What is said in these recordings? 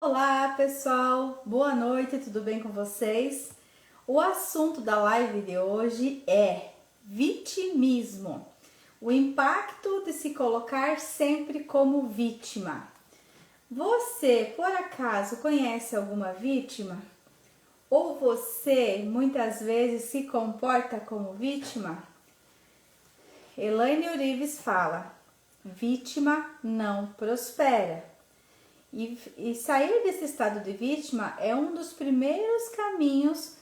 Olá pessoal, boa noite, tudo bem com vocês? O assunto da live de hoje é vitimismo, o impacto de se colocar sempre como vítima. Você, por acaso, conhece alguma vítima? Ou você muitas vezes se comporta como vítima? Elaine Orives fala: vítima não prospera. E sair desse estado de vítima é um dos primeiros caminhos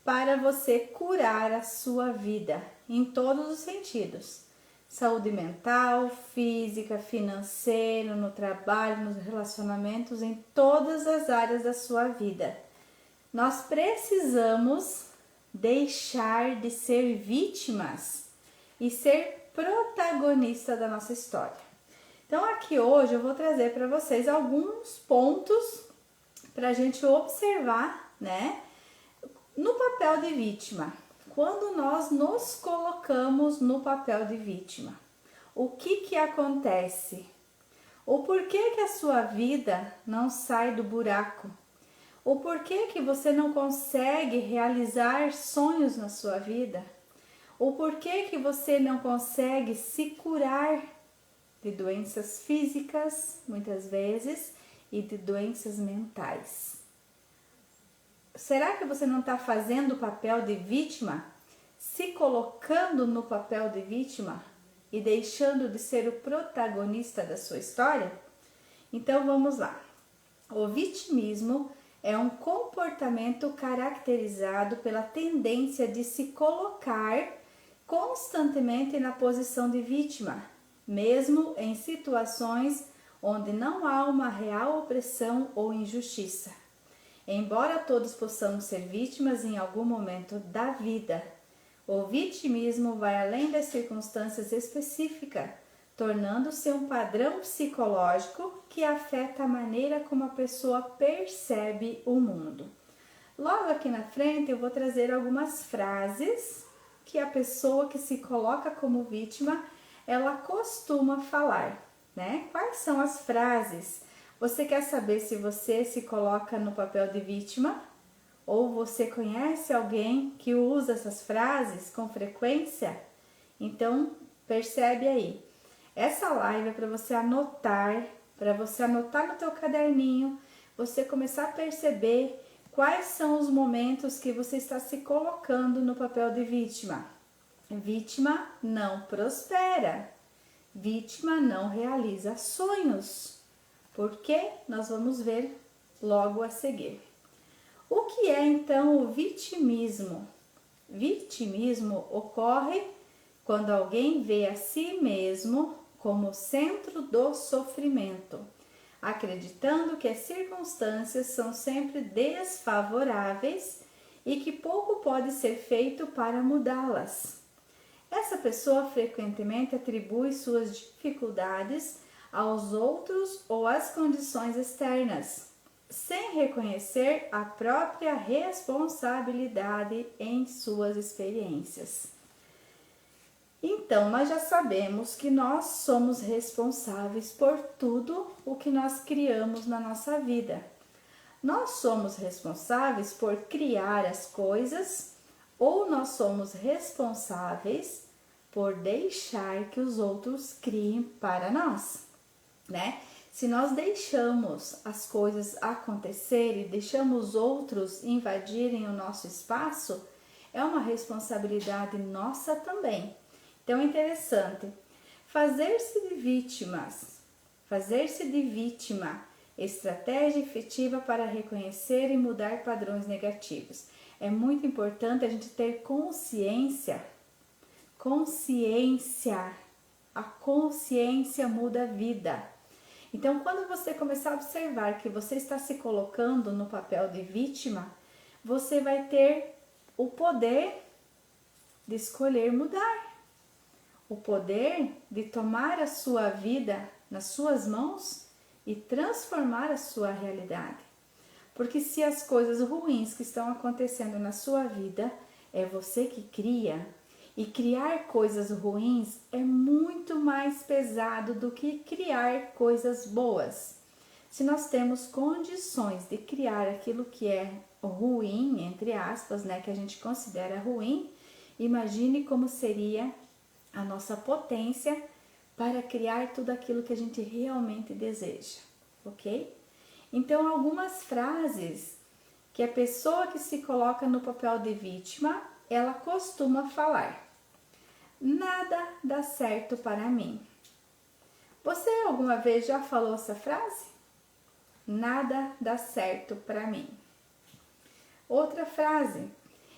para você curar a sua vida, em todos os sentidos. Saúde mental, física, financeira, no trabalho, nos relacionamentos, em todas as áreas da sua vida. Nós precisamos deixar de ser vítimas e ser protagonista da nossa história. Então aqui hoje eu vou trazer para vocês alguns pontos para a gente observar, né, no papel de vítima. Quando nós nos colocamos no papel de vítima, o que acontece? O porquê que a sua vida não sai do buraco? O porquê que você não consegue realizar sonhos na sua vida? O porquê que você não consegue se curar de doenças físicas, muitas vezes, e de doenças mentais. Será que você não está fazendo o papel de vítima, se colocando no papel de vítima e deixando de ser o protagonista da sua história? Então vamos lá. O vitimismo é um comportamento caracterizado pela tendência de se colocar constantemente na posição de vítima, mesmo em situações onde não há uma real opressão ou injustiça. Embora todos possamos ser vítimas em algum momento da vida, o vitimismo vai além das circunstâncias específicas, tornando-se um padrão psicológico que afeta a maneira como a pessoa percebe o mundo. Logo aqui na frente eu vou trazer algumas frases que a pessoa que se coloca como vítima ela costuma falar, né? Quais são as frases? Você quer saber se você se coloca no papel de vítima? Ou você conhece alguém que usa essas frases com frequência? Então, percebe aí. Essa live é para você anotar no teu caderninho, você começar a perceber quais são os momentos que você está se colocando no papel de vítima. Vítima não prospera, vítima não realiza sonhos, porque nós vamos ver logo a seguir. O que é então o vitimismo? Vitimismo ocorre quando alguém vê a si mesmo como centro do sofrimento, acreditando que as circunstâncias são sempre desfavoráveis e que pouco pode ser feito para mudá-las. Essa pessoa frequentemente atribui suas dificuldades aos outros ou às condições externas, sem reconhecer a própria responsabilidade em suas experiências. Então, nós já sabemos que nós somos responsáveis por tudo o que nós criamos na nossa vida. Nós somos responsáveis por criar as coisas ou nós somos responsáveis por deixar que os outros criem para nós, né? Se nós deixamos as coisas acontecerem e deixamos outros invadirem o nosso espaço, é uma responsabilidade nossa também. Então é interessante fazer-se de vítima, estratégia efetiva para reconhecer e mudar padrões negativos. É muito importante a gente ter consciência. A consciência muda a vida. Então, quando você começar a observar que você está se colocando no papel de vítima, você vai ter o poder de escolher mudar. O poder de tomar a sua vida nas suas mãos e transformar a sua realidade. Porque se as coisas ruins que estão acontecendo na sua vida é você que cria, e criar coisas ruins é muito mais pesado do que criar coisas boas. Se nós temos condições de criar aquilo que é ruim, entre aspas, né, que a gente considera ruim, imagine como seria a nossa potência para criar tudo aquilo que a gente realmente deseja, ok? Então, algumas frases que a pessoa que se coloca no papel de vítima, ela costuma falar: nada dá certo para mim. Você alguma vez já falou essa frase? Nada dá certo para mim. Outra frase: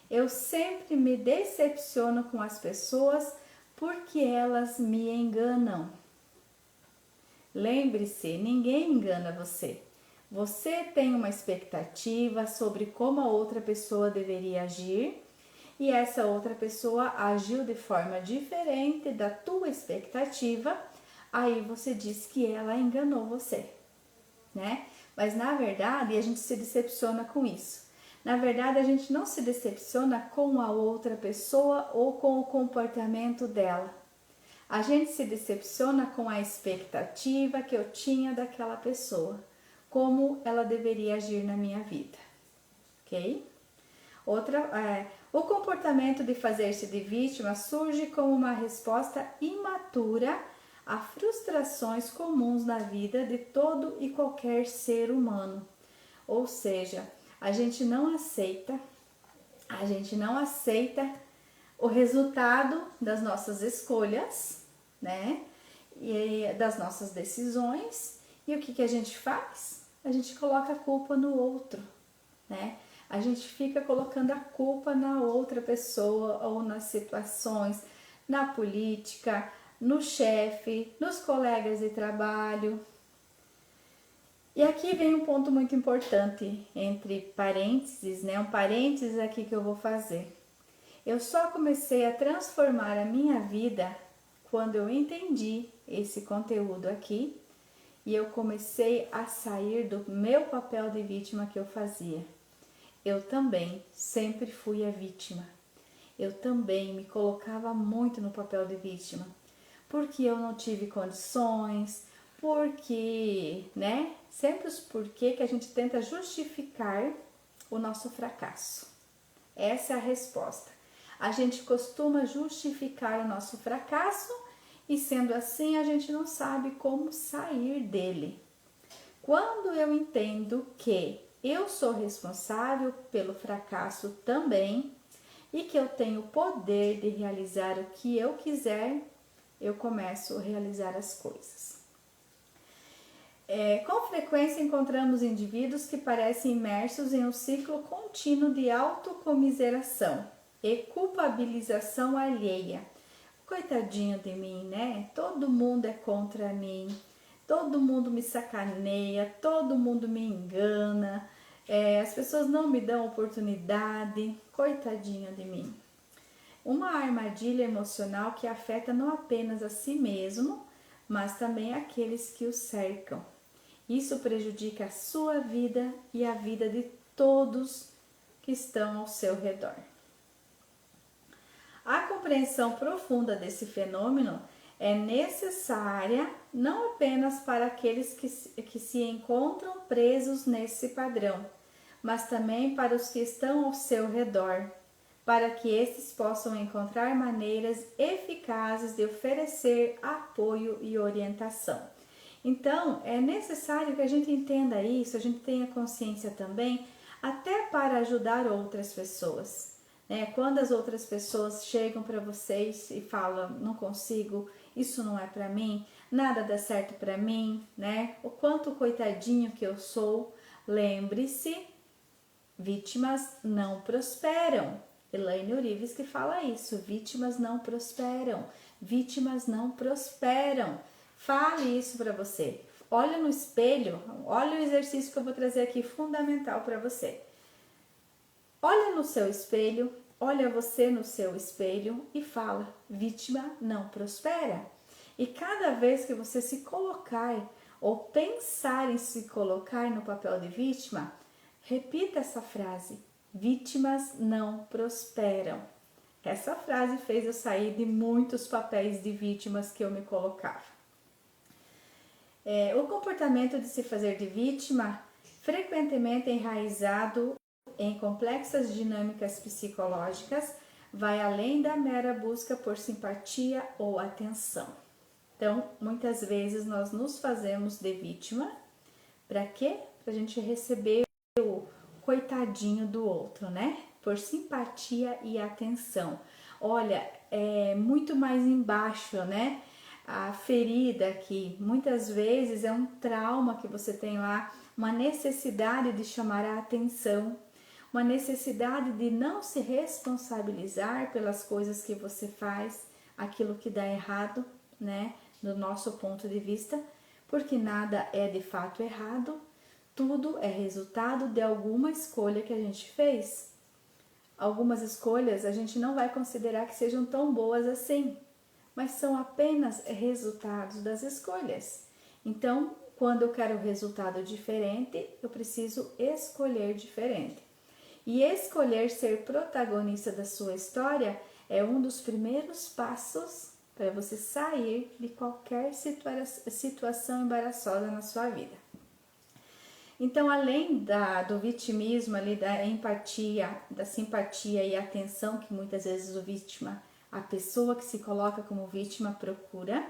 eu sempre me decepciono com as pessoas porque elas me enganam. Lembre-se, ninguém engana você. Você tem uma expectativa sobre como a outra pessoa deveria agir e essa outra pessoa agiu de forma diferente da tua expectativa, aí você diz que ela enganou você, né? Mas na verdade a gente se decepciona com isso. Na verdade a gente não se decepciona com a outra pessoa ou com o comportamento dela. A gente se decepciona com a expectativa que eu tinha daquela pessoa, como ela deveria agir na minha vida, ok? O comportamento de fazer-se de vítima surge como uma resposta imatura a frustrações comuns na vida de todo e qualquer ser humano. Ou seja, a gente não aceita o resultado das nossas escolhas, né? E das nossas decisões. E o que a gente faz? A gente coloca a culpa no outro, né? A gente fica colocando a culpa na outra pessoa ou nas situações, na política, no chefe, nos colegas de trabalho. E aqui vem um ponto muito importante, entre parênteses, né? Um parênteses aqui que eu vou fazer. Eu só comecei a transformar a minha vida quando eu entendi esse conteúdo aqui e eu comecei a sair do meu papel de vítima que eu fazia. Eu também sempre fui a vítima. Eu também me colocava muito no papel de vítima, porque eu não tive condições, porque, né? Sempre os porquê que a gente tenta justificar o nosso fracasso. Essa é a resposta. A gente costuma justificar o nosso fracasso e, sendo assim, a gente não sabe como sair dele. Quando eu entendo que eu sou responsável pelo fracasso também e que eu tenho o poder de realizar o que eu quiser, eu começo a realizar as coisas. Com frequência encontramos indivíduos que parecem imersos em um ciclo contínuo de autocomiseração e culpabilização alheia. Coitadinho de mim, né? Todo mundo é contra mim, todo mundo me sacaneia, todo mundo me engana, as pessoas não me dão oportunidade, coitadinho de mim. Uma armadilha emocional que afeta não apenas a si mesmo, mas também aqueles que o cercam. Isso prejudica a sua vida e a vida de todos que estão ao seu redor. A compreensão profunda desse fenômeno é necessária não apenas para aqueles que se encontram presos nesse padrão, mas também para os que estão ao seu redor, para que estes possam encontrar maneiras eficazes de oferecer apoio e orientação. Então, é necessário que a gente entenda isso, a gente tenha consciência também, até para ajudar outras pessoas. Quando as outras pessoas chegam para vocês e falam, não consigo, isso não é para mim, nada dá certo para mim, né? O quanto coitadinho que eu sou, lembre-se, vítimas não prosperam. Elaine Orives que fala isso, vítimas não prosperam, vítimas não prosperam. Fale isso para você. Olha no espelho, olha o exercício que eu vou trazer aqui, fundamental para você. Olha no seu espelho, olha você no seu espelho e fala, vítima não prospera. E cada vez que você se colocar ou pensar em se colocar no papel de vítima, repita essa frase, vítimas não prosperam. Essa frase fez eu sair de muitos papéis de vítimas que eu me colocava. O comportamento de se fazer de vítima frequentemente enraizado em complexas dinâmicas psicológicas, vai além da mera busca por simpatia ou atenção. Então, muitas vezes nós nos fazemos de vítima, para quê? Para a gente receber o coitadinho do outro, né? Por simpatia e atenção. Olha, é muito mais embaixo, né? A ferida aqui, muitas vezes é um trauma que você tem lá, uma necessidade de chamar a atenção, uma necessidade de não se responsabilizar pelas coisas que você faz, aquilo que dá errado, né? Do nosso ponto de vista, porque nada é de fato errado, tudo é resultado de alguma escolha que a gente fez. Algumas escolhas a gente não vai considerar que sejam tão boas assim, mas são apenas resultados das escolhas. Então, quando eu quero resultado diferente, eu preciso escolher diferente. E escolher ser protagonista da sua história é um dos primeiros passos para você sair de qualquer situação embaraçosa na sua vida. Então, além do vitimismo, ali, da empatia, da simpatia e atenção que muitas vezes a pessoa que se coloca como vítima procura,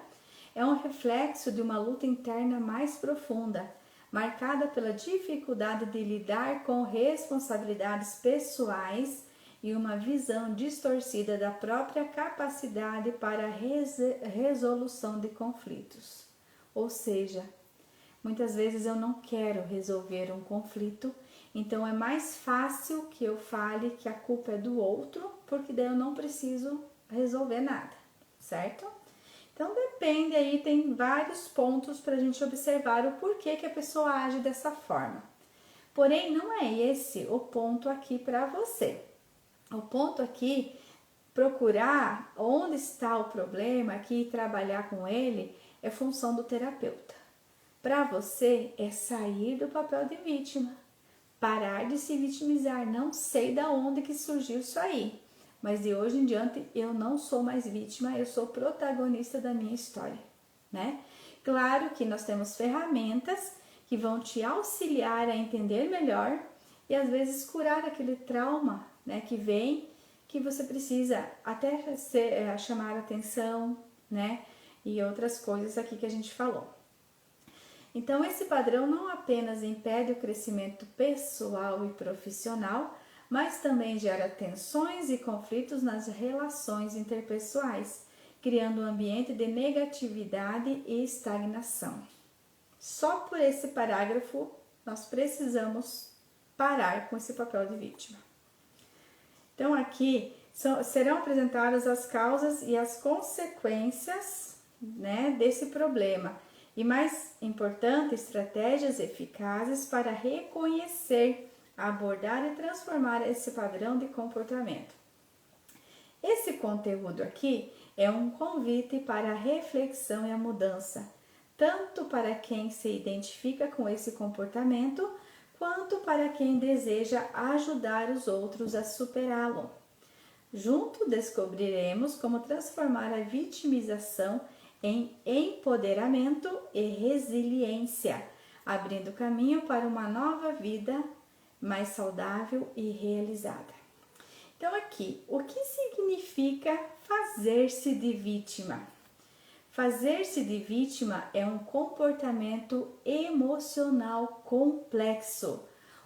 é um reflexo de uma luta interna mais profunda, marcada pela dificuldade de lidar com responsabilidades pessoais e uma visão distorcida da própria capacidade para a resolução de conflitos. Ou seja, muitas vezes eu não quero resolver um conflito, então é mais fácil que eu fale que a culpa é do outro, porque daí eu não preciso resolver nada, certo? Então depende aí, tem vários pontos para a gente observar o porquê que a pessoa age dessa forma. Porém, não é esse o ponto aqui para você. O ponto aqui, procurar onde está o problema aqui e trabalhar com ele, é função do terapeuta. Para você é sair do papel de vítima, parar de se vitimizar. Não sei da onde que surgiu isso aí, mas de hoje em diante eu não sou mais vítima, eu sou protagonista da minha história, né? Claro que nós temos ferramentas que vão te auxiliar a entender melhor e às vezes curar aquele trauma, né, que vem, que você precisa até chamar atenção, né, e outras coisas aqui que a gente falou. Então, esse padrão não apenas impede o crescimento pessoal e profissional, mas também gera tensões e conflitos nas relações interpessoais, criando um ambiente de negatividade e estagnação. Só por esse parágrafo, nós precisamos parar com esse papel de vítima. Então, aqui serão apresentadas as causas e as consequências, né, desse problema. E mais importante, estratégias eficazes para reconhecer, abordar e transformar esse padrão de comportamento. Esse conteúdo aqui é um convite para a reflexão e a mudança, tanto para quem se identifica com esse comportamento, quanto para quem deseja ajudar os outros a superá-lo. Junto descobriremos como transformar a vitimização em empoderamento e resiliência, abrindo caminho para uma nova vida mais saudável e realizada. Então aqui, o que significa fazer-se de vítima? Fazer-se de vítima é um comportamento emocional complexo.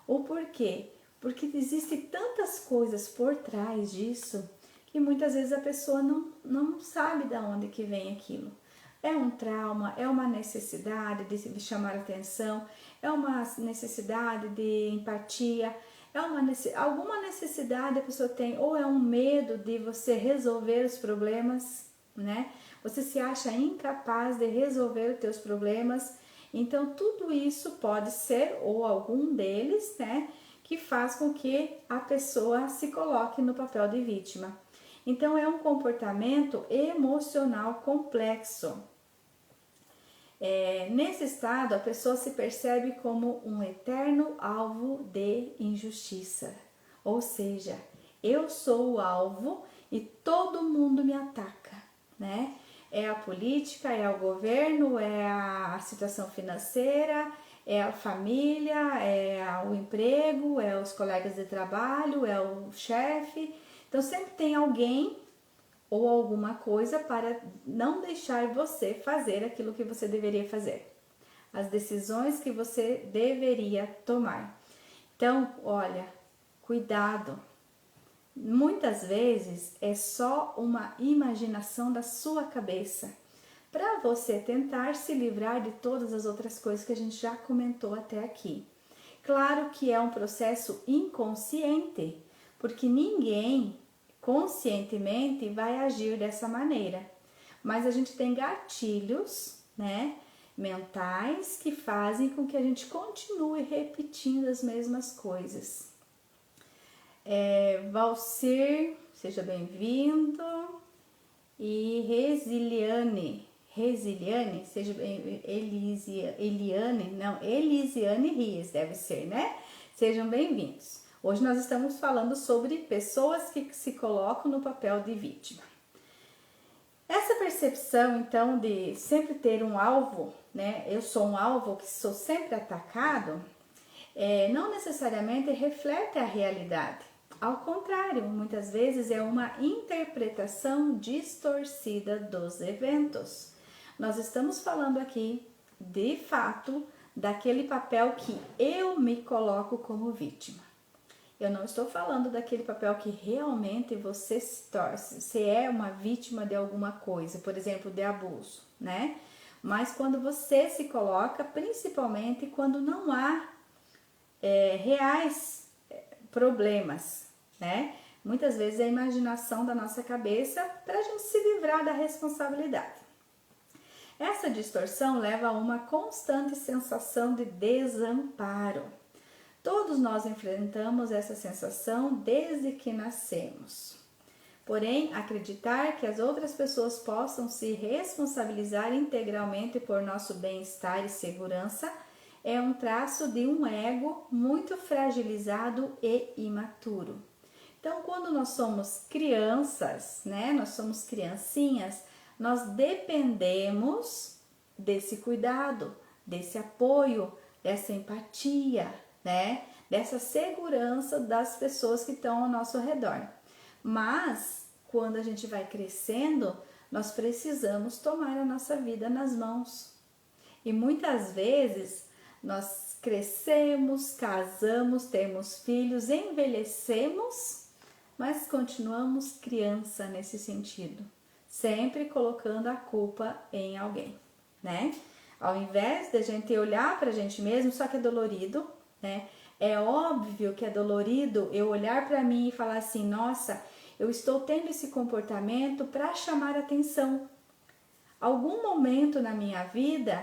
O porquê? Porque existem tantas coisas por trás disso que muitas vezes a pessoa não sabe de onde que vem aquilo. É um trauma, é uma necessidade de chamar atenção, é uma necessidade de empatia, alguma necessidade a pessoa tem, ou é um medo de você resolver os problemas, né? Você se acha incapaz de resolver os teus problemas, então tudo isso pode ser, ou algum deles, né, que faz com que a pessoa se coloque no papel de vítima. Então é um comportamento emocional complexo. Nesse estado, a pessoa se percebe como um eterno alvo de injustiça. Ou seja, eu sou o alvo e todo mundo me ataca, né? É a política, é o governo, é a situação financeira, é a família, é o emprego, é os colegas de trabalho, é o chefe. Então sempre tem alguém ou alguma coisa para não deixar você fazer aquilo que você deveria fazer, as decisões que você deveria tomar. Então, olha, cuidado. Muitas vezes é só uma imaginação da sua cabeça para você tentar se livrar de todas as outras coisas que a gente já comentou até aqui. Claro que é um processo inconsciente, porque ninguém conscientemente vai agir dessa maneira. Mas a gente tem gatilhos, né, mentais que fazem com que a gente continue repetindo as mesmas coisas. Valcir, seja bem-vindo. E Resiliane, seja Elisiane Rias, deve ser, né? Sejam bem-vindos. Hoje nós estamos falando sobre pessoas que se colocam no papel de vítima. Essa percepção, então, de sempre ter um alvo, né? Eu sou um alvo que sou sempre atacado, não necessariamente reflete a realidade. Ao contrário, muitas vezes é uma interpretação distorcida dos eventos. Nós estamos falando aqui, de fato, daquele papel que eu me coloco como vítima. Eu não estou falando daquele papel que realmente você se torce, você é uma vítima de alguma coisa, por exemplo, de abuso, né? Mas quando você se coloca, principalmente quando não há reais problemas, né? Muitas vezes é a imaginação da nossa cabeça para a gente se livrar da responsabilidade. Essa distorção leva a uma constante sensação de desamparo. Todos nós enfrentamos essa sensação desde que nascemos. Porém, acreditar que as outras pessoas possam se responsabilizar integralmente por nosso bem-estar e segurança é um traço de um ego muito fragilizado e imaturo. Então, quando nós somos crianças, né, nós somos criancinhas, nós dependemos desse cuidado, desse apoio, dessa empatia, né, dessa segurança das pessoas que estão ao nosso redor. Mas, quando a gente vai crescendo, nós precisamos tomar a nossa vida nas mãos. E muitas vezes nós crescemos, casamos, temos filhos, envelhecemos, mas continuamos criança nesse sentido, sempre colocando a culpa em alguém, né? Ao invés de a gente olhar para a gente mesmo, só que é dolorido, né? É óbvio que é dolorido eu olhar para mim e falar assim, nossa, eu estou tendo esse comportamento para chamar atenção. Algum momento na minha vida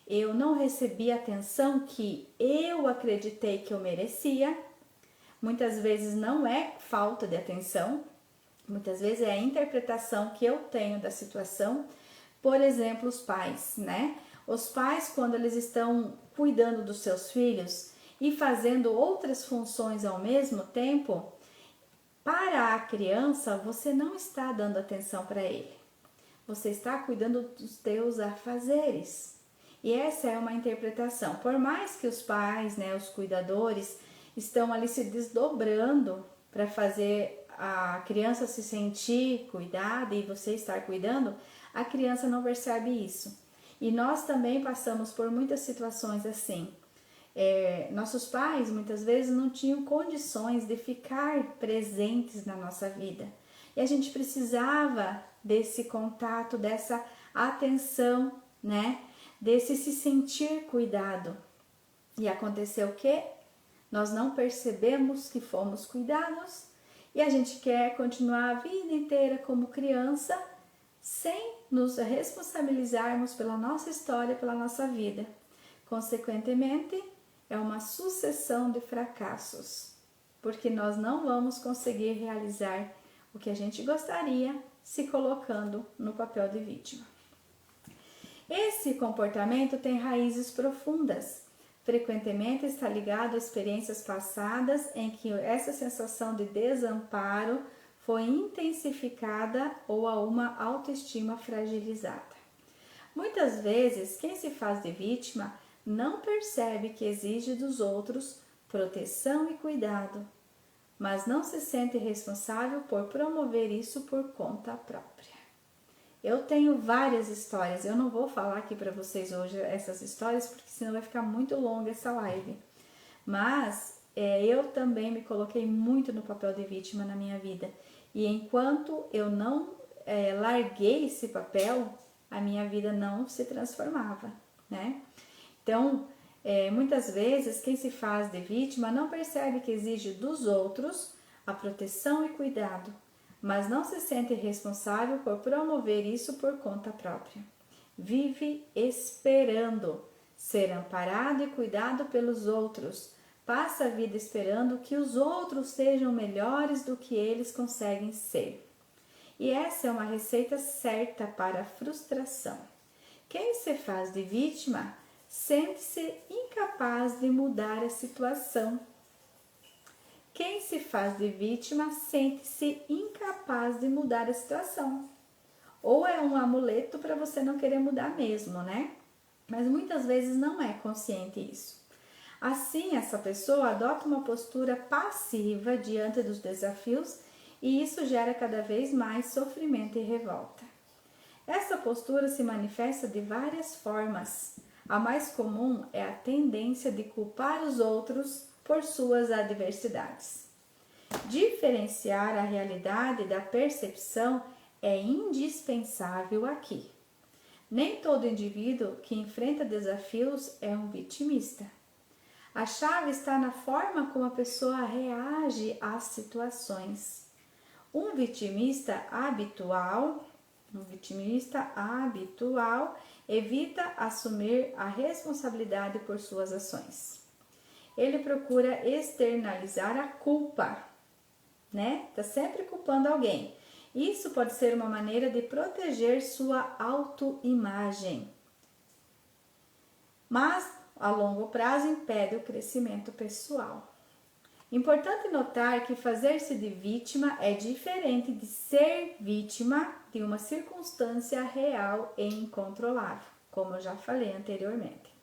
eu não recebi a atenção que eu acreditei que eu merecia. Muitas vezes não é falta de atenção, muitas vezes é a interpretação que eu tenho da situação. Por exemplo, os pais, né? Os pais, quando eles estão cuidando dos seus filhos e fazendo outras funções ao mesmo tempo, para a criança você não está dando atenção para ele. Você está cuidando dos teus afazeres. E essa é uma interpretação. Por mais que os pais, né, os cuidadores, estão ali se desdobrando para fazer a criança se sentir cuidada e você estar cuidando, a criança não percebe isso. E nós também passamos por muitas situações assim. Nossos pais muitas vezes não tinham condições de ficar presentes na nossa vida. E a gente precisava desse contato, dessa atenção, né? Desse se sentir cuidado. E aconteceu o quê? Nós não percebemos que fomos cuidados e a gente quer continuar a vida inteira como criança sem nos responsabilizarmos pela nossa história, pela nossa vida. Consequentemente, é uma sucessão de fracassos, porque nós não vamos conseguir realizar o que a gente gostaria se colocando no papel de vítima. Esse comportamento tem raízes profundas. Frequentemente está ligado a experiências passadas em que essa sensação de desamparo foi intensificada ou a uma autoestima fragilizada. Muitas vezes, quem se faz de vítima não percebe que exige dos outros proteção e cuidado, mas não se sente responsável por promover isso por conta própria. Eu tenho várias histórias, eu não vou falar aqui para vocês hoje essas histórias, porque senão vai ficar muito longa essa live. Mas eu também me coloquei muito no papel de vítima na minha vida. E enquanto eu não larguei esse papel, a minha vida não se transformava, né? Então, muitas vezes, quem se faz de vítima não percebe que exige dos outros a proteção e cuidado, mas não se sente responsável por promover isso por conta própria. Vive esperando ser amparado e cuidado pelos outros. Passa a vida esperando que os outros sejam melhores do que eles conseguem ser. E essa é uma receita certa para a frustração. Quem se faz de vítima sente-se incapaz de mudar a situação. Quem se faz de vítima sente-se incapaz de mudar a situação. Ou é um amuleto para você não querer mudar mesmo, né? Mas muitas vezes não é consciente isso. Assim, essa pessoa adota uma postura passiva diante dos desafios e isso gera cada vez mais sofrimento e revolta. Essa postura se manifesta de várias formas. A mais comum é a tendência de culpar os outros por suas adversidades. Diferenciar a realidade da percepção é indispensável aqui. Nem todo indivíduo que enfrenta desafios é um vitimista. A chave está na forma como a pessoa reage às situações. Um vitimista habitual evita assumir a responsabilidade por suas ações. Ele procura externalizar a culpa, né? Tá sempre culpando alguém. Isso pode ser uma maneira de proteger sua autoimagem, mas a longo prazo impede o crescimento pessoal. Importante notar que fazer-se de vítima é diferente de ser vítima de uma circunstância real e incontrolável, como eu já falei anteriormente.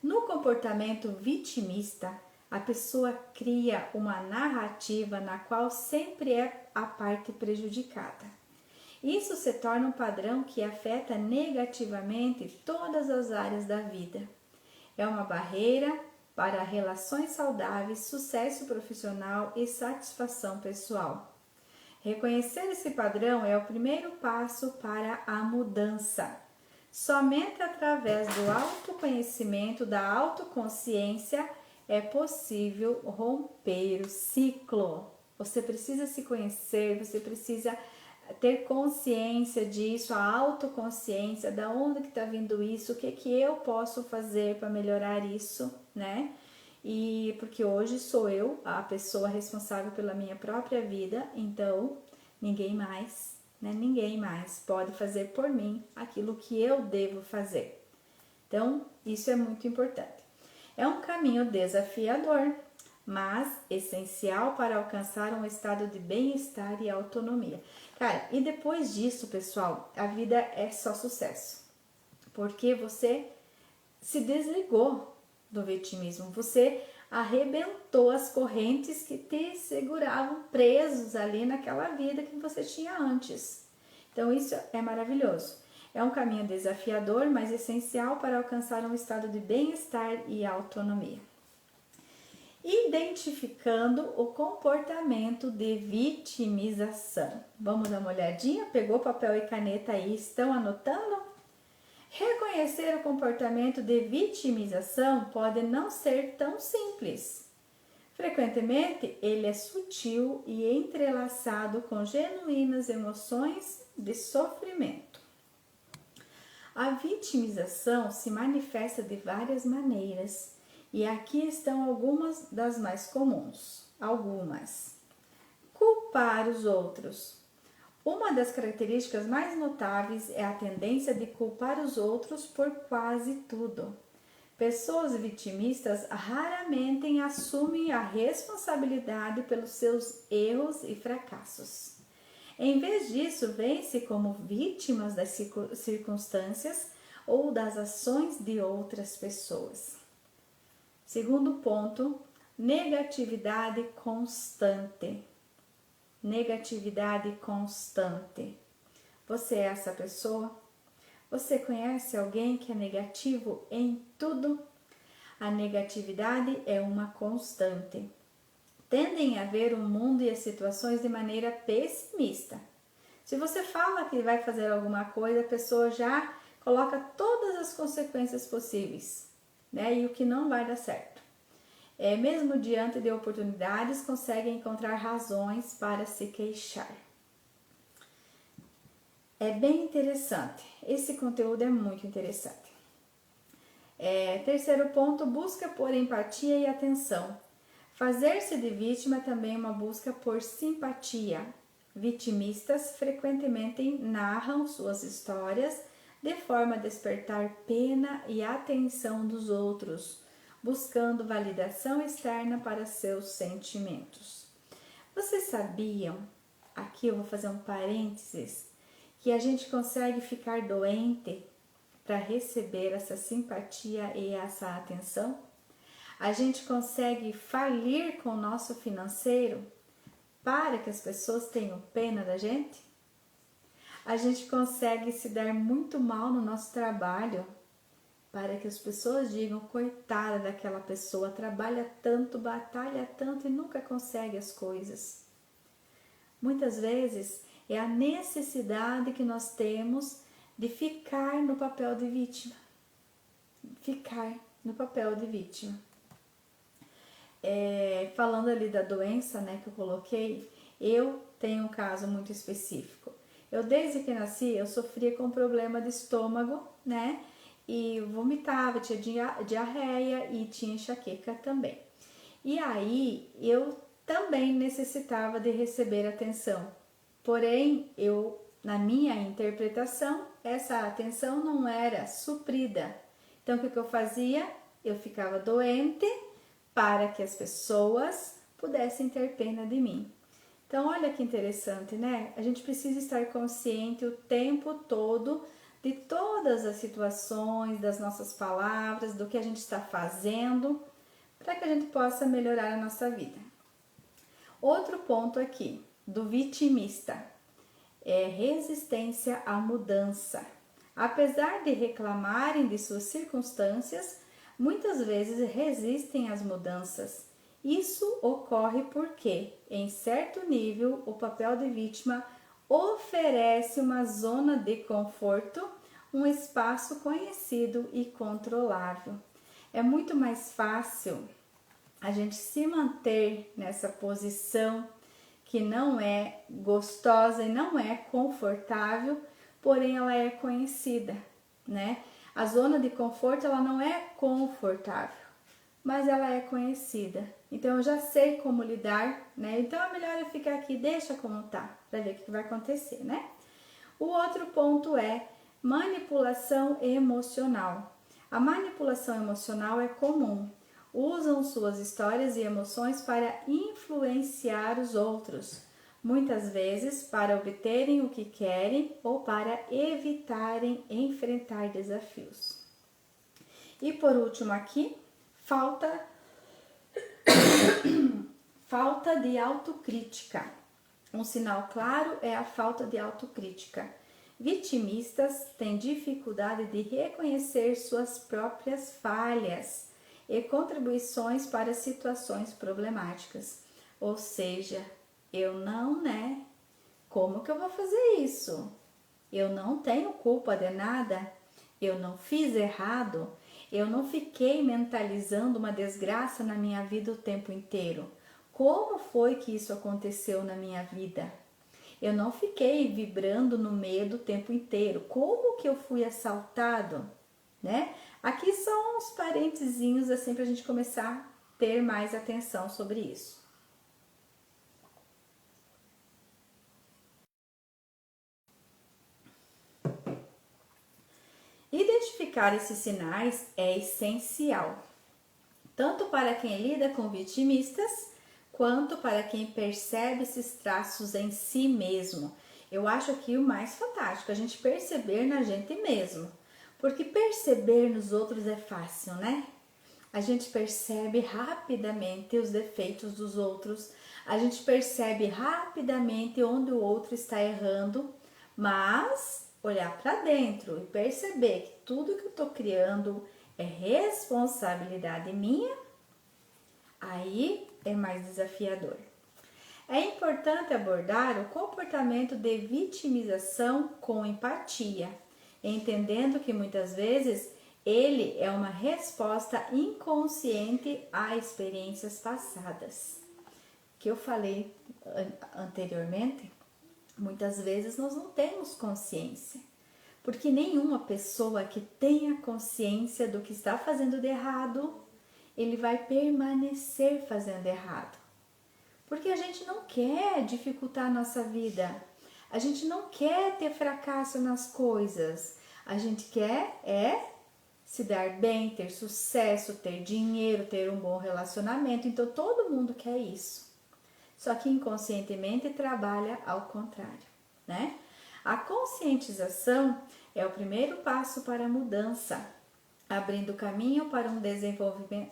No comportamento vitimista, a pessoa cria uma narrativa na qual sempre é a parte prejudicada. Isso se torna um padrão que afeta negativamente todas as áreas da vida. É uma barreira para relações saudáveis, sucesso profissional e satisfação pessoal. Reconhecer esse padrão é o primeiro passo para a mudança. Somente através do autoconhecimento, da autoconsciência, é possível romper o ciclo. Você precisa se conhecer, você precisa ter consciência disso, a autoconsciência, da onde que está vindo isso, o que eu posso fazer para melhorar isso, né? E porque hoje sou eu a pessoa responsável pela minha própria vida, então ninguém mais, né? Ninguém mais pode fazer por mim aquilo que eu devo fazer. Então, isso é muito importante. É um caminho desafiador, mas essencial para alcançar um estado de bem-estar e autonomia. Cara, e depois disso, pessoal, a vida é só sucesso. Porque você se desligou do vitimismo, você arrebentou as correntes que te seguravam presos ali naquela vida que você tinha antes. Então, isso é maravilhoso. É um caminho desafiador, mas essencial para alcançar um estado de bem-estar e autonomia. Identificando o comportamento de vitimização. Vamos dar uma olhadinha? Pegou papel e caneta aí? Estão anotando? Reconhecer o comportamento de vitimização pode não ser tão simples. Frequentemente, ele é sutil e entrelaçado com genuínas emoções de sofrimento. A vitimização se manifesta de várias maneiras e aqui estão algumas das mais comuns. Culpar os outros. Uma das características mais notáveis é a tendência de culpar os outros por quase tudo. Pessoas vitimistas raramente assumem a responsabilidade pelos seus erros e fracassos. Em vez disso, veem-se como vítimas das circunstâncias ou das ações de outras pessoas. Segundo ponto, negatividade constante. Negatividade constante. Você é essa pessoa? Você conhece alguém que é negativo em tudo? A negatividade é uma constante. Tendem a ver o mundo e as situações de maneira pessimista. Se você fala que vai fazer alguma coisa, a pessoa já coloca todas as consequências possíveis, né? E o que não vai dar certo. Mesmo diante de oportunidades, conseguem encontrar razões para se queixar. É bem interessante. Esse conteúdo é muito interessante. Terceiro ponto, busca por empatia e atenção. Fazer-se de vítima é também uma busca por simpatia. Vitimistas frequentemente narram suas histórias de forma a despertar pena e atenção dos outros, buscando validação externa para seus sentimentos. Vocês sabiam, aqui eu vou fazer um parênteses, que a gente consegue ficar doente para receber essa simpatia e essa atenção? A gente consegue falir com o nosso financeiro para que as pessoas tenham pena da gente? A gente consegue se dar muito mal no nosso trabalho para que as pessoas digam, coitada daquela pessoa, trabalha tanto, batalha tanto e nunca consegue as coisas. Muitas vezes é a necessidade que nós temos de ficar no papel de vítima. Ficar no papel de vítima. Falando ali da doença, né, que eu coloquei, eu tenho um caso muito específico. Eu, desde que nasci, eu sofria com problema de estômago, né, e vomitava, tinha diarreia e tinha enxaqueca também. E aí, eu também necessitava de receber atenção. Porém, na minha interpretação, essa atenção não era suprida. Então, o que eu fazia? Eu ficava doente para que as pessoas pudessem ter pena de mim. Então, olha que interessante, né? A gente precisa estar consciente o tempo todo de todas as situações, das nossas palavras, do que a gente está fazendo, para que a gente possa melhorar a nossa vida. Outro ponto aqui, do vitimista, é resistência à mudança. Apesar de reclamarem de suas circunstâncias, muitas vezes resistem às mudanças. Isso ocorre porque, em certo nível, o papel de vítima oferece uma zona de conforto, um espaço conhecido e controlável. É muito mais fácil a gente se manter nessa posição que não é gostosa e não é confortável, porém ela é conhecida, né? A zona de conforto, ela não é confortável, mas ela é conhecida. Então eu já sei como lidar, né? Então é melhor eu ficar aqui, deixa como tá, para ver o que vai acontecer, né? O outro ponto é manipulação emocional. A manipulação emocional é comum. Usam suas histórias e emoções para influenciar os outros, muitas vezes para obterem o que querem ou para evitarem enfrentar desafios. E por último aqui, falta de autocrítica. Um sinal claro é a falta de autocrítica. Vitimistas têm dificuldade de reconhecer suas próprias falhas e contribuições para situações problemáticas. Ou seja, eu não, né? Como que eu vou fazer isso? Eu não tenho culpa de nada? Eu não fiz errado? Eu não fiquei mentalizando uma desgraça na minha vida o tempo inteiro? Como foi que isso aconteceu na minha vida? Eu não fiquei vibrando no medo o tempo inteiro. Como que eu fui assaltado? Né? Aqui são uns parentezinhos assim para a gente começar a ter mais atenção sobre isso. identificar esses sinais é essencial, tanto para quem lida com vitimistas, quanto para quem percebe esses traços em si mesmo. Eu acho aqui o mais fantástico, a gente perceber na gente mesmo. Porque perceber nos outros é fácil, né? A gente percebe rapidamente os defeitos dos outros, a gente percebe rapidamente onde o outro está errando, mas olhar para dentro e perceber que tudo que eu estou criando é responsabilidade minha, aí é mais desafiador. É importante abordar o comportamento de vitimização com empatia, entendendo que muitas vezes ele é uma resposta inconsciente a experiências passadas. Que eu falei anteriormente, muitas vezes nós não temos consciência, porque nenhuma pessoa que tenha consciência do que está fazendo de errado, ele vai permanecer fazendo errado. Porque a gente não quer dificultar a nossa vida, a gente não quer ter fracasso nas coisas, a gente quer se dar bem, ter sucesso, ter dinheiro, ter um bom relacionamento, então todo mundo quer isso. Só que inconscientemente trabalha ao contrário, né? A conscientização é o primeiro passo para a mudança, abrindo caminho para um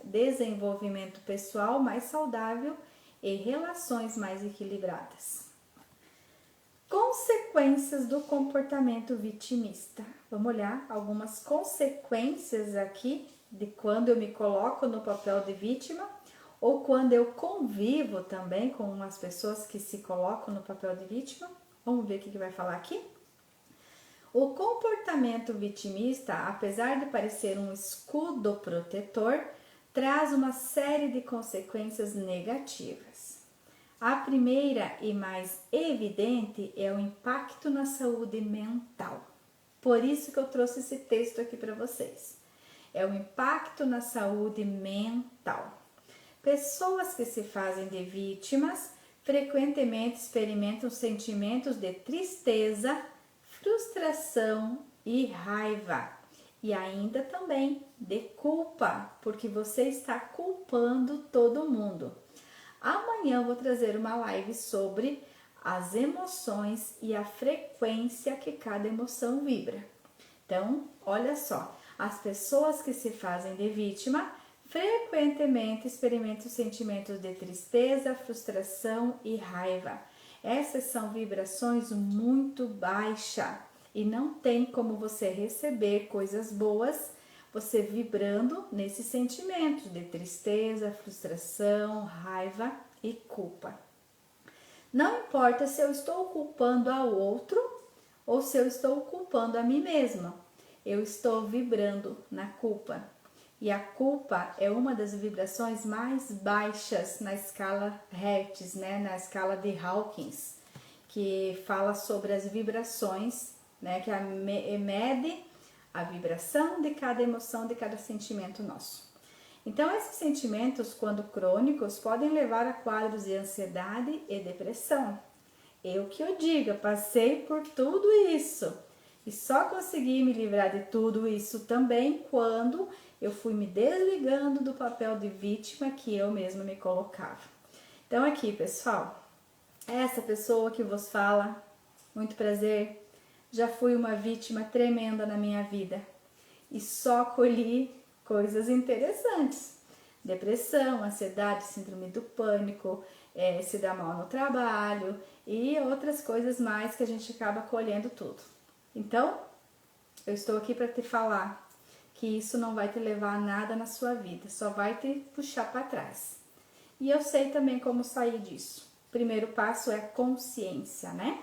desenvolvimento pessoal mais saudável e relações mais equilibradas. Consequências do comportamento vitimista. Vamos olhar algumas consequências aqui de quando eu me coloco no papel de vítima ou quando eu convivo também com as pessoas que se colocam no papel de vítima. Vamos ver o que vai falar aqui? O comportamento vitimista, apesar de parecer um escudo protetor, traz uma série de consequências negativas. A primeira e mais evidente é o impacto na saúde mental. Por isso que eu trouxe esse texto aqui para vocês. É o impacto na saúde mental. Pessoas que se fazem de vítimas frequentemente experimentam sentimentos de tristeza, frustração e raiva. E ainda também de culpa, porque você está culpando todo mundo. Amanhã eu vou trazer uma live sobre as emoções e a frequência que cada emoção vibra. Então, olha só, as pessoas que se fazem de vítima frequentemente experimentam sentimentos de tristeza, frustração e raiva. Essas são vibrações muito baixas e não tem como você receber coisas boas você vibrando nesses sentimentos de tristeza, frustração, raiva e culpa. Não importa se eu estou culpando ao outro ou se eu estou culpando a mim mesma, eu estou vibrando na culpa. E a culpa é uma das vibrações mais baixas na escala Hertz, né? Na escala de Hawkins, que fala sobre as vibrações, né? Que mede a vibração de cada emoção, de cada sentimento nosso. Então, esses sentimentos, quando crônicos, podem levar a quadros de ansiedade e depressão. Eu que eu diga, passei por tudo isso e só consegui me livrar de tudo isso também quando eu fui me desligando do papel de vítima que eu mesma me colocava. Então aqui, pessoal, essa pessoa que vos fala, muito prazer, já fui uma vítima tremenda na minha vida e só colhi coisas interessantes. Depressão, ansiedade, síndrome do pânico, se dar mal no trabalho e outras coisas mais que a gente acaba colhendo tudo. Então, eu estou aqui para te falar que isso não vai te levar a nada na sua vida, só vai te puxar para trás. E eu sei também como sair disso. O primeiro passo é a consciência, né?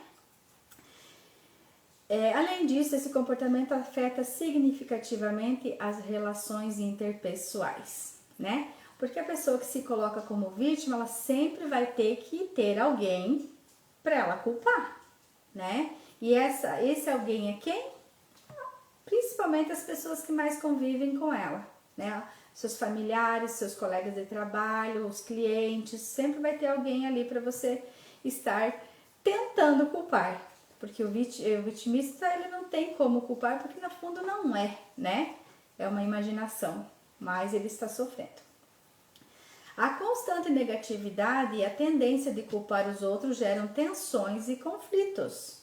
Além disso, esse comportamento afeta significativamente as relações interpessoais, né? Porque a pessoa que se coloca como vítima, ela sempre vai ter que ter alguém para ela culpar, né? E esse alguém é quem? Principalmente as pessoas que mais convivem com ela, né? Seus familiares, seus colegas de trabalho, os clientes, sempre vai ter alguém ali para você estar tentando culpar. Porque o vitimista, ele não tem como culpar, porque no fundo não é, né? é uma imaginação, mas ele está sofrendo. A constante negatividade e a tendência de culpar os outros geram tensões e conflitos.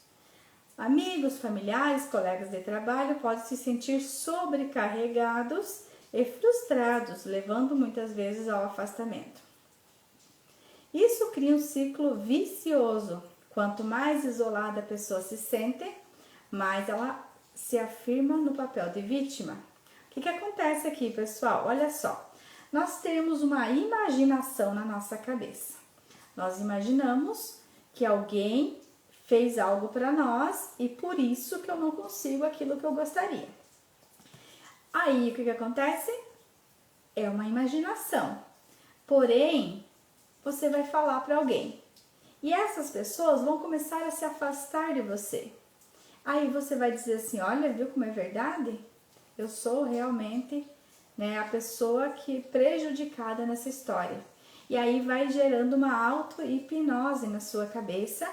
Amigos, familiares, colegas de trabalho podem se sentir sobrecarregados e frustrados, levando muitas vezes ao afastamento. Isso cria um ciclo vicioso. Quanto mais isolada a pessoa se sente, mais ela se afirma no papel de vítima. O que acontece aqui, pessoal? Olha só, nós temos uma imaginação na nossa cabeça. Nós imaginamos que alguém fez algo para nós e por isso que eu não consigo aquilo que eu gostaria. Aí, o que acontece? É uma imaginação. Porém, você vai falar para alguém. E essas pessoas vão começar a se afastar de você. Aí você vai dizer assim, olha, viu como é verdade? Eu sou realmente, a pessoa que prejudicada nessa história. E aí vai gerando uma auto-hipnose na sua cabeça,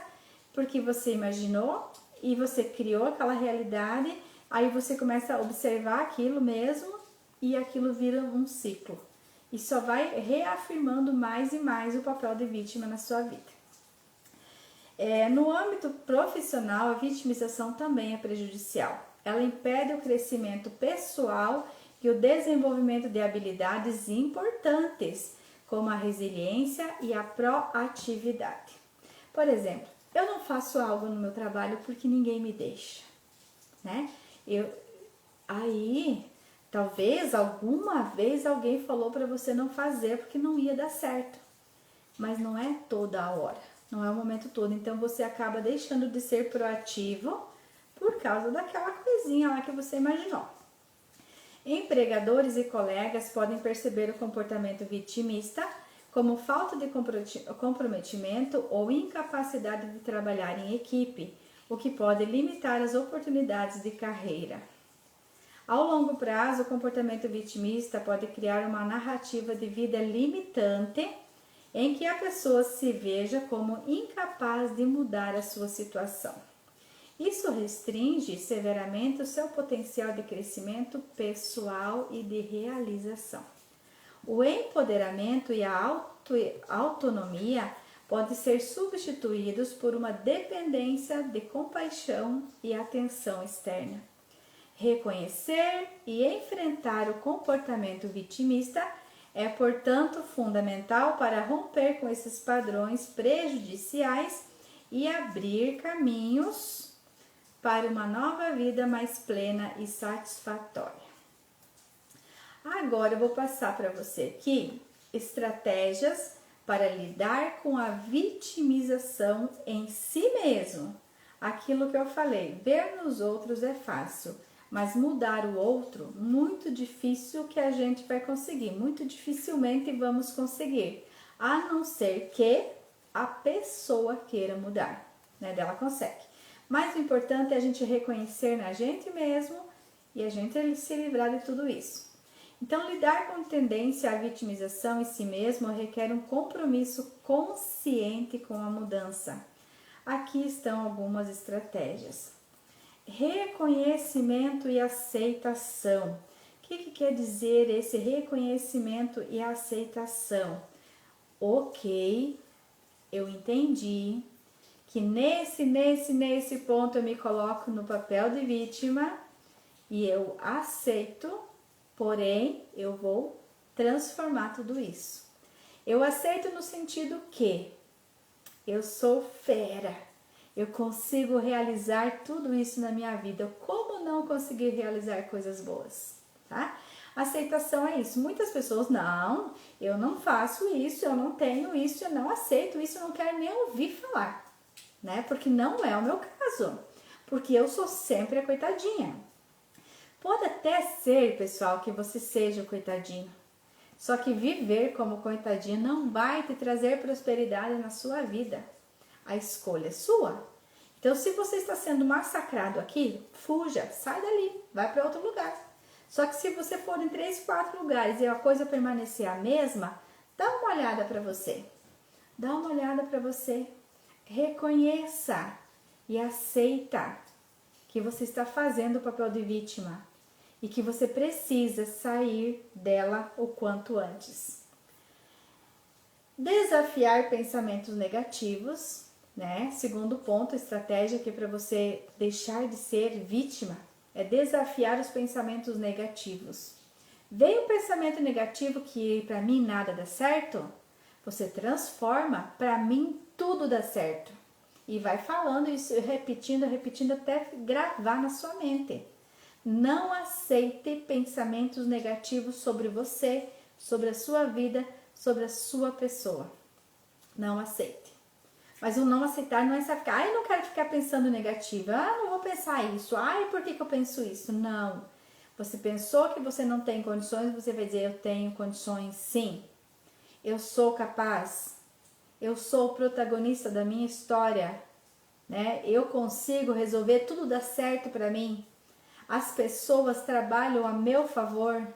porque você imaginou e você criou aquela realidade, aí você começa a observar aquilo mesmo e aquilo vira um ciclo. E só vai reafirmando mais e mais o papel de vítima na sua vida. No âmbito profissional, a vitimização também é prejudicial. Ela impede o crescimento pessoal e o desenvolvimento de habilidades importantes, como a resiliência e a proatividade. Por exemplo, eu não faço algo no meu trabalho porque ninguém me deixa, né? Aí, talvez alguma vez alguém falou para você não fazer porque não ia dar certo, mas não é toda a hora, não é o momento todo. Então você acaba deixando de ser proativo por causa daquela coisinha lá que você imaginou. Empregadores e colegas podem perceber o comportamento vitimista como falta de comprometimento ou incapacidade de trabalhar em equipe, o que pode limitar as oportunidades de carreira. Ao longo prazo, o comportamento vitimista pode criar uma narrativa de vida limitante em que a pessoa se veja como incapaz de mudar a sua situação. Isso restringe severamente o seu potencial de crescimento pessoal e de realização. O empoderamento e a autonomia podem ser substituídos por uma dependência de compaixão e atenção externa. Reconhecer e enfrentar o comportamento vitimista é, portanto, fundamental para romper com esses padrões prejudiciais e abrir caminhos para uma nova vida mais plena e satisfatória. Agora eu vou passar para você aqui estratégias para lidar com a vitimização em si mesmo. Aquilo que eu falei, ver nos outros é fácil, mas mudar o outro, muito difícil que a gente vai conseguir, muito dificilmente vamos conseguir, a não ser que a pessoa queira mudar, né? Ela consegue. Mas o importante é a gente reconhecer na gente mesmo e a gente se livrar de tudo isso. Então, lidar com tendência à vitimização em si mesmo requer um compromisso consciente com a mudança. Aqui estão algumas estratégias. Reconhecimento e aceitação. O que quer dizer esse reconhecimento e aceitação? Ok, eu entendi que nesse ponto eu me coloco no papel de vítima e eu aceito, porém eu vou transformar tudo isso. Eu aceito no sentido que eu sou fera, eu consigo realizar tudo isso na minha vida. Como não conseguir realizar coisas boas, tá? Aceitação é isso. Muitas pessoas, não, eu não faço isso, eu não tenho isso, eu não aceito isso, eu não quero nem ouvir falar, né? Porque não é o meu caso, porque eu sou sempre a coitadinha. Pode até ser, pessoal, que você seja o coitadinho, só que viver como coitadinho não vai te trazer prosperidade na sua vida. A escolha é sua. Então, se você está sendo massacrado aqui, fuja, sai dali, vai para outro lugar. Só que se você for em 3, 4 lugares e a coisa permanecer a mesma, dá uma olhada para você. Dá uma olhada para você. Reconheça e aceita que você está fazendo o papel de vítima e que você precisa sair dela o quanto antes. Desafiar pensamentos negativos, né? Segundo ponto, estratégia aqui para você deixar de ser vítima é desafiar os pensamentos negativos. Veio um pensamento negativo que para mim nada dá certo? Você transforma, para mim tudo dá certo. E vai falando isso, repetindo até gravar na sua mente. Não aceite pensamentos negativos sobre você, sobre a sua vida, sobre a sua pessoa. Não aceite. Mas o não aceitar não é sacar. Eu não quero ficar pensando negativo. Não vou pensar isso. Por que eu penso isso? Não. Você pensou que você não tem condições, você vai dizer, eu tenho condições sim. Eu sou capaz. Eu sou o protagonista da minha história. Né? Eu consigo resolver, tudo dá certo para mim. As pessoas trabalham a meu favor.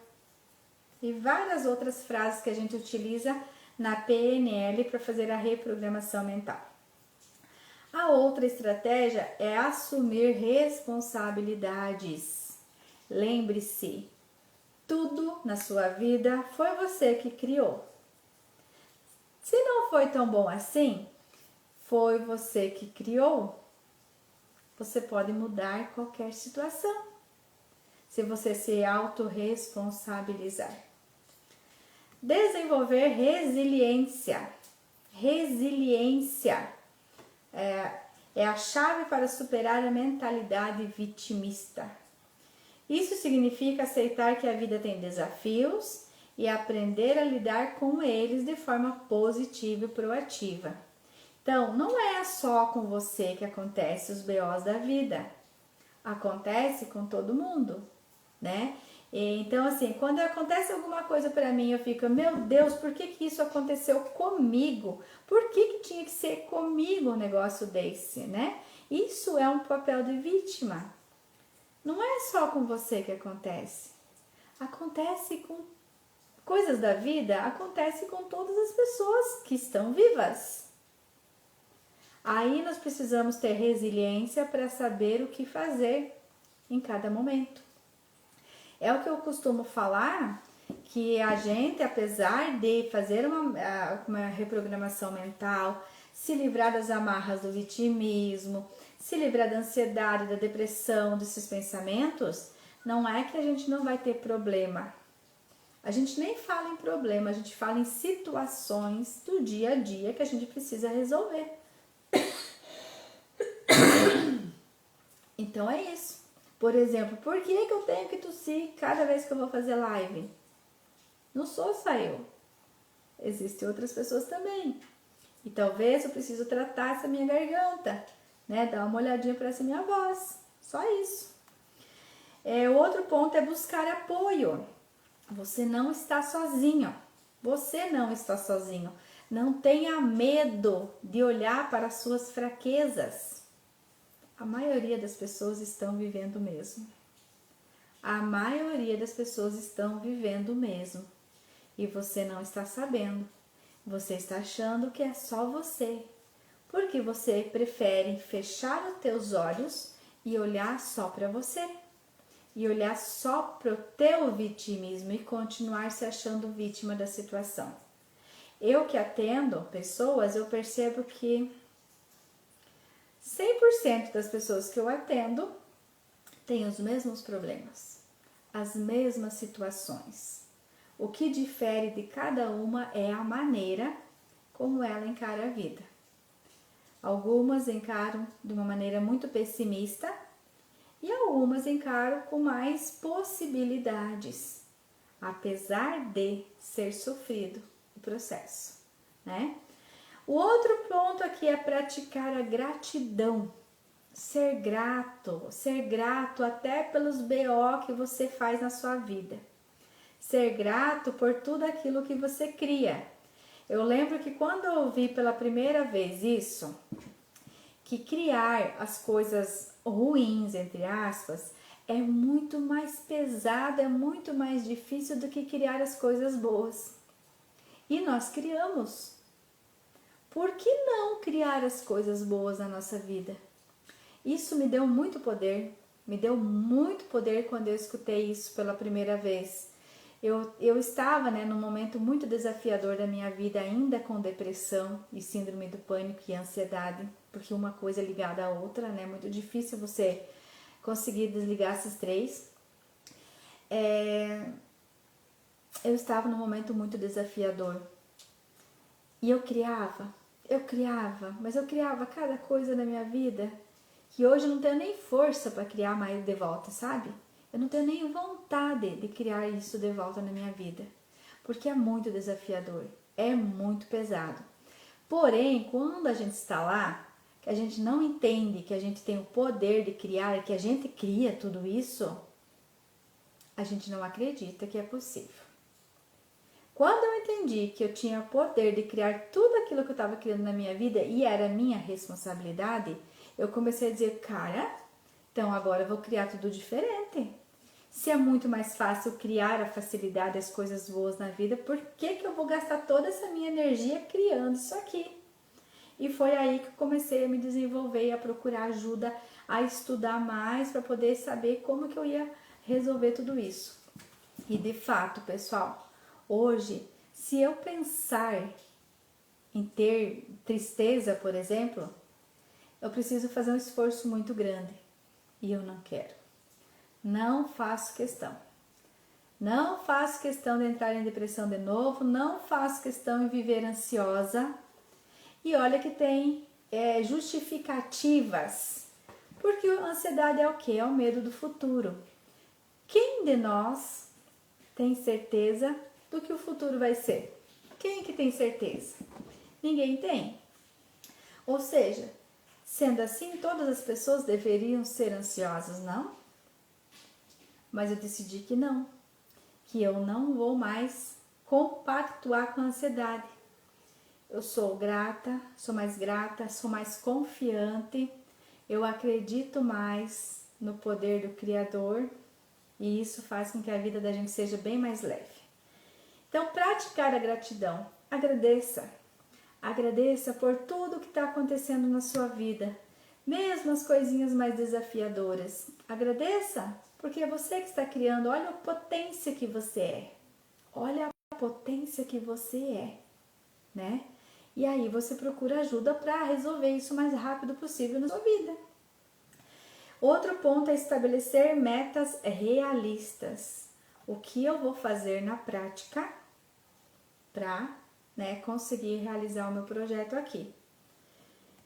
E várias outras frases que a gente utiliza na PNL para fazer a reprogramação mental. A outra estratégia é assumir responsabilidades. Lembre-se, tudo na sua vida foi você que criou. Se não foi tão bom assim, foi você que criou. Você pode mudar qualquer situação se você se autorresponsabilizar. Desenvolver resiliência. Resiliência é a chave para superar a mentalidade vitimista. Isso significa aceitar que a vida tem desafios e aprender a lidar com eles de forma positiva e proativa. Então, não é só com você que acontece os BOs da vida. Acontece com todo mundo, né? Então, assim, quando acontece alguma coisa para mim, eu fico, meu Deus, por que isso aconteceu comigo? Por que tinha que ser comigo um negócio desse, né? Isso é um papel de vítima. Não é só com você que acontece. Acontece com coisas da vida, acontece com todas as pessoas que estão vivas. Aí nós precisamos ter resiliência para saber o que fazer em cada momento. É o que eu costumo falar, que a gente, apesar de fazer uma reprogramação mental, se livrar das amarras do vitimismo, se livrar da ansiedade, da depressão, desses pensamentos, não é que a gente não vai ter problema. A gente nem fala em problema, a gente fala em situações do dia a dia que a gente precisa resolver. Então é isso. Por exemplo, por que eu tenho que tossir cada vez que eu vou fazer live? Não sou só eu. Existem outras pessoas também. E talvez eu preciso tratar essa minha garganta, né? Dar uma olhadinha para essa minha voz. Só isso. O outro ponto é buscar apoio. Você não está sozinho. Você não está sozinho. Não tenha medo de olhar para as suas fraquezas. A maioria das pessoas estão vivendo mesmo. A maioria das pessoas estão vivendo mesmo. E você não está sabendo. Você está achando que é só você. Porque você prefere fechar os teus olhos e olhar só para você. E olhar só para o teu vitimismo e continuar se achando vítima da situação. Eu que atendo pessoas, eu percebo que 100% das pessoas que eu atendo têm os mesmos problemas, as mesmas situações. O que difere de cada uma é a maneira como ela encara a vida. Algumas encaram de uma maneira muito pessimista e algumas encaram com mais possibilidades, apesar de ser sofrido o processo, né? O outro ponto aqui é praticar a gratidão. Ser grato até pelos BO que você faz na sua vida. Ser grato por tudo aquilo que você cria. Eu lembro que quando eu ouvi pela primeira vez isso, que criar as coisas ruins, entre aspas, é muito mais pesado, é muito mais difícil do que criar as coisas boas. E nós criamos. Por que não criar as coisas boas na nossa vida? Isso me deu muito poder, Me deu muito poder quando eu escutei isso pela primeira vez. Eu estava, né, num momento muito desafiador da minha vida, ainda com depressão e síndrome do pânico e ansiedade, porque uma coisa é ligada à outra, né? Muito difícil você conseguir desligar esses três. Eu estava num momento muito desafiador e mas eu criava cada coisa na minha vida que hoje eu não tenho nem força para criar mais de volta, sabe? Eu não tenho nem vontade de criar isso de volta na minha vida, porque é muito desafiador, é muito pesado. Porém, quando a gente está lá, que a gente não entende que a gente tem o poder de criar, que a gente cria tudo isso, a gente não acredita que é possível. Quando eu entendi que eu tinha o poder de criar tudo aquilo que eu estava criando na minha vida e era minha responsabilidade, eu comecei a dizer, cara, então agora eu vou criar tudo diferente. Se é muito mais fácil criar a facilidade, as coisas boas na vida, por que eu vou gastar toda essa minha energia criando isso aqui? E foi aí que eu comecei a me desenvolver e a procurar ajuda, a estudar mais para poder saber como que eu ia resolver tudo isso. E de fato, pessoal, hoje, se eu pensar em ter tristeza, por exemplo, eu preciso fazer um esforço muito grande. E eu não quero. Não faço questão. Não faço questão de entrar em depressão de novo. Não faço questão em viver ansiosa. E olha que tem justificativas. Porque a ansiedade é o quê? É o medo do futuro. Quem de nós tem certeza do que o futuro vai ser? Quem que tem certeza? Ninguém tem. Ou seja, sendo assim, todas as pessoas deveriam ser ansiosas, não? Mas eu decidi que não. Que eu não vou mais compactuar com a ansiedade. Eu sou grata, sou mais confiante, eu acredito mais no poder do Criador e isso faz com que a vida da gente seja bem mais leve. Então, praticar a gratidão. Agradeça. Agradeça por tudo que está acontecendo na sua vida, mesmo as coisinhas mais desafiadoras. Agradeça, porque é você que está criando. Olha a potência que você é. Olha a potência que você é, né? E aí você procura ajuda para resolver isso o mais rápido possível na sua vida. Outro ponto é estabelecer metas realistas. O que eu vou fazer na prática para, né, conseguir realizar o meu projeto aqui.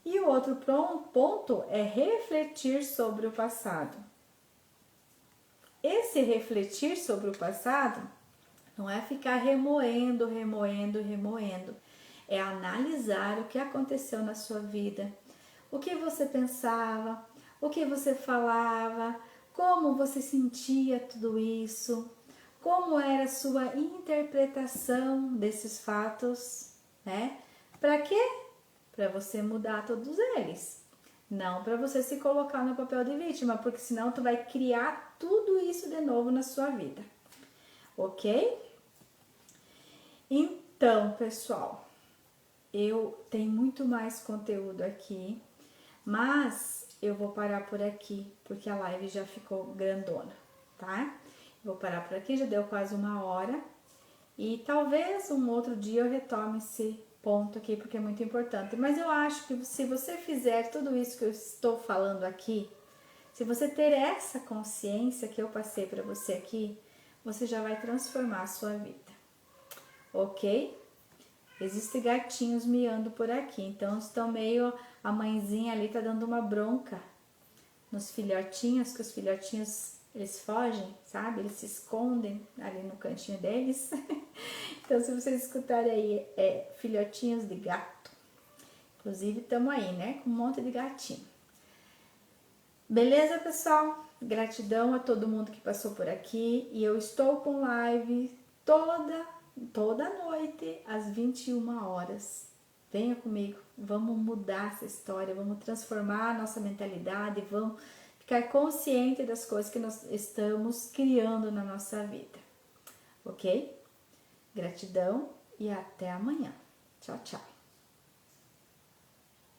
E o outro ponto é refletir sobre o passado. Esse refletir sobre o passado não é ficar remoendo. É analisar o que aconteceu na sua vida, o que você pensava, o que você falava, como você sentia tudo isso, como era a sua interpretação desses fatos, né? Para quê? Para você mudar todos eles. Não para você se colocar no papel de vítima, porque senão tu vai criar tudo isso de novo na sua vida. Ok? Então, pessoal, eu tenho muito mais conteúdo aqui, mas eu vou parar por aqui, porque a live já ficou grandona, tá? Vou parar por aqui, já deu quase 1 hora, e talvez um outro dia eu retome esse ponto aqui, porque é muito importante. Mas eu acho que se você fizer tudo isso que eu estou falando aqui, se você ter essa consciência que eu passei para você aqui, você já vai transformar a sua vida, ok? Existem gatinhos miando por aqui, então estão meio... A mãezinha ali tá dando uma bronca nos filhotinhos, que os filhotinhos, eles fogem, sabe? Eles se escondem ali no cantinho deles. Então, se vocês escutarem aí, filhotinhos de gato. Inclusive, estamos aí, né? Com um monte de gatinho. Beleza, pessoal? Gratidão a todo mundo que passou por aqui. E eu estou com live toda noite, às 21 horas. Venha comigo, vamos mudar essa história, vamos transformar a nossa mentalidade, vamos ficar consciente das coisas que nós estamos criando na nossa vida, ok? Gratidão e até amanhã. Tchau, tchau.